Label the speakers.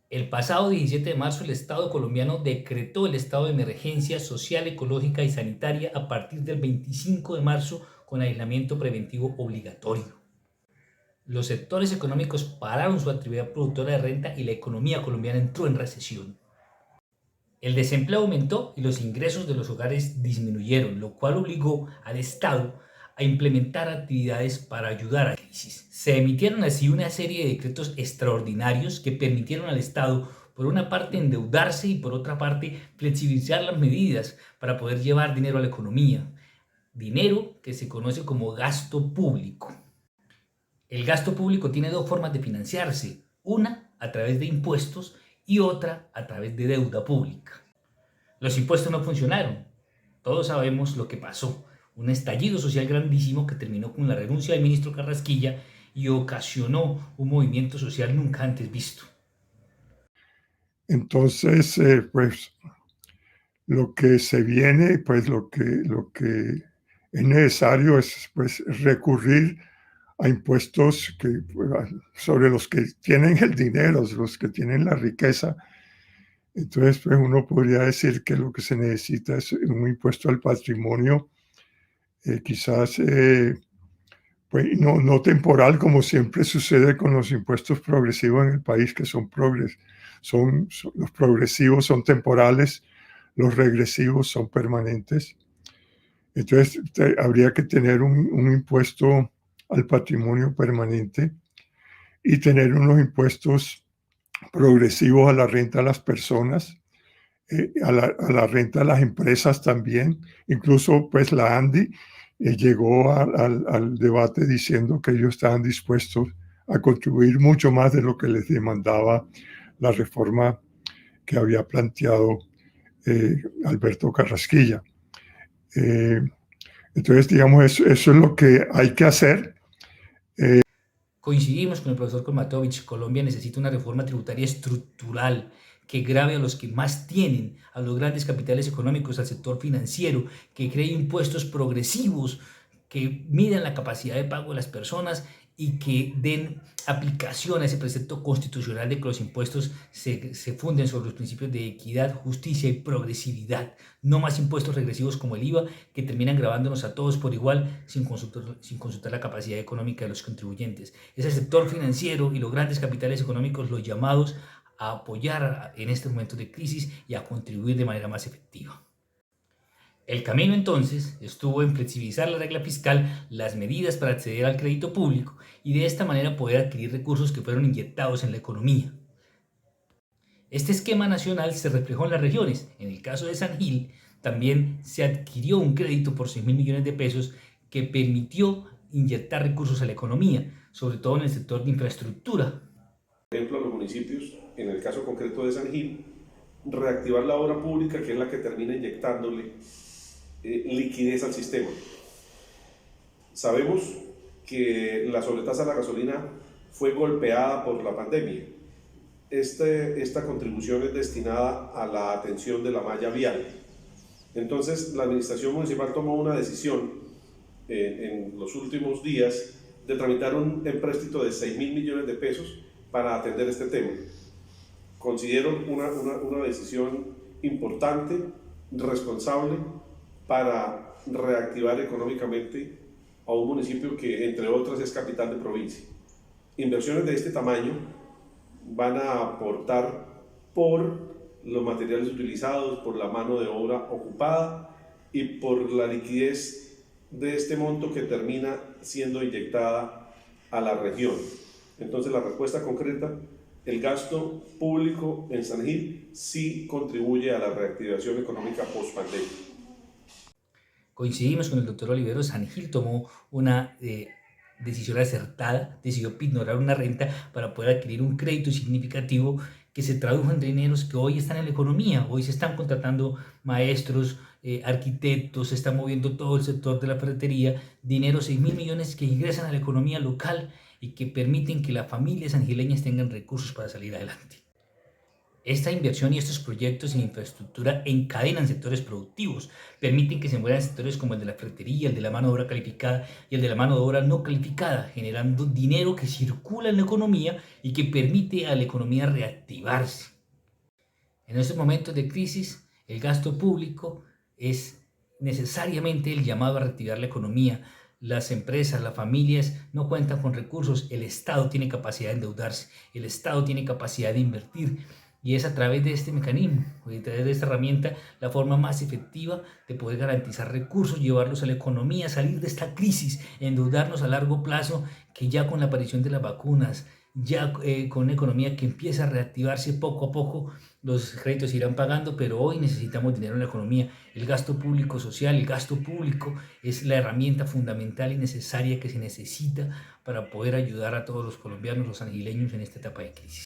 Speaker 1: El pasado 17 de marzo el Estado colombiano decretó el estado de emergencia social, ecológica y sanitaria a partir del 25 de marzo con aislamiento preventivo obligatorio. Los sectores económicos pararon su actividad productora de renta y la economía colombiana entró en recesión. El desempleo aumentó y los ingresos de los hogares disminuyeron, lo cual obligó al Estado a implementar actividades para ayudar a la crisis. Se emitieron así una serie de decretos extraordinarios que permitieron al Estado, por una parte, endeudarse y por otra parte, flexibilizar las medidas para poder llevar dinero a la economía. Dinero que se conoce como gasto público. El gasto público tiene dos formas de financiarse, una a través de impuestos y otra a través de deuda pública. Los impuestos no funcionaron. Todos sabemos lo que pasó. Un estallido social grandísimo que terminó con la renuncia del ministro Carrasquilla y ocasionó un movimiento social nunca antes visto.
Speaker 2: Entonces, pues lo que se viene, pues lo que es necesario es pues recurrir a impuestos que, pues, sobre los que tienen el dinero, los que tienen la riqueza. Entonces, pues uno podría decir que lo que se necesita es un impuesto al patrimonio, quizás pues no temporal, como siempre sucede con los impuestos progresivos en el país, que los progresivos son temporales, los regresivos son permanentes. Entonces, habría que tener un impuesto al patrimonio permanente y tener unos impuestos progresivos a la renta de las personas, a la renta de las empresas también. Incluso, pues, la ANDI llegó al debate diciendo que ellos estaban dispuestos a contribuir mucho más de lo que les demandaba la reforma que había planteado Alberto Carrasquilla. Entonces, digamos, eso es lo que hay que hacer.
Speaker 1: Coincidimos con el profesor Kolmatovich, Colombia necesita una reforma tributaria estructural que grave a los que más tienen, a los grandes capitales económicos, al sector financiero, que cree impuestos progresivos, que midan la capacidad de pago de las personas y que den aplicación a ese precepto constitucional de que los impuestos se funden sobre los principios de equidad, justicia y progresividad. No más impuestos regresivos como el IVA que terminan grabándonos a todos por igual sin consultar la capacidad económica de los contribuyentes. Es el sector financiero y los grandes capitales económicos los llamados a apoyar en este momento de crisis y a contribuir de manera más efectiva. El camino entonces estuvo en flexibilizar la regla fiscal, las medidas para acceder al crédito público y de esta manera poder adquirir recursos que fueron inyectados en la economía. Este esquema nacional se reflejó en las regiones. En el caso de San Gil, también se adquirió un crédito por 6.000 millones de pesos que permitió inyectar recursos a la economía, sobre todo en el sector de infraestructura.
Speaker 3: Por ejemplo, los municipios, en el caso concreto de San Gil, reactivar la obra pública, que es la que termina inyectándole liquidez al sistema. Sabemos que la sobretasa de la gasolina fue golpeada por la pandemia. Esta contribución es destinada a la atención de la malla vial. Entonces, la administración municipal tomó una decisión en los últimos días de tramitar un empréstito de 6.000 millones de pesos para atender este tema. Considero una decisión importante, responsable, para reactivar económicamente a un municipio que, entre otras, es capital de provincia. Inversiones de este tamaño van a aportar por los materiales utilizados, por la mano de obra ocupada y por la liquidez de este monto que termina siendo inyectada a la región. Entonces, la respuesta concreta: el gasto público en San Gil sí contribuye a la reactivación económica post-pandemia.
Speaker 1: Coincidimos con el doctor Olivero. San Gil tomó una decisión acertada, decidió ignorar una renta para poder adquirir un crédito significativo que se tradujo en dineros que hoy están en la economía. Hoy se están contratando maestros, arquitectos, se está moviendo todo el sector de la ferretería, dinero, 6.000 millones que ingresan a la economía local y que permiten que las familias sangileñas tengan recursos para salir adelante. Esta inversión y estos proyectos en infraestructura encadenan sectores productivos, permiten que se muevan sectores como el de la ferretería, el de la mano de obra calificada y el de la mano de obra no calificada, generando dinero que circula en la economía y que permite a la economía reactivarse. En estos momentos de crisis, el gasto público es necesariamente el llamado a reactivar la economía. Las empresas, las familias no cuentan con recursos, el Estado tiene capacidad de endeudarse, el Estado tiene capacidad de invertir y es a través de este mecanismo, a través de esta herramienta, la forma más efectiva de poder garantizar recursos, llevarlos a la economía, salir de esta crisis, endeudarnos a largo plazo, que ya con la aparición de las vacunas, ya con una economía que empieza a reactivarse poco a poco, los créditos irán pagando, pero hoy necesitamos dinero en la economía. El gasto público social, el gasto público es la herramienta fundamental y necesaria que se necesita para poder ayudar a todos los colombianos, los sangileños en esta etapa de crisis.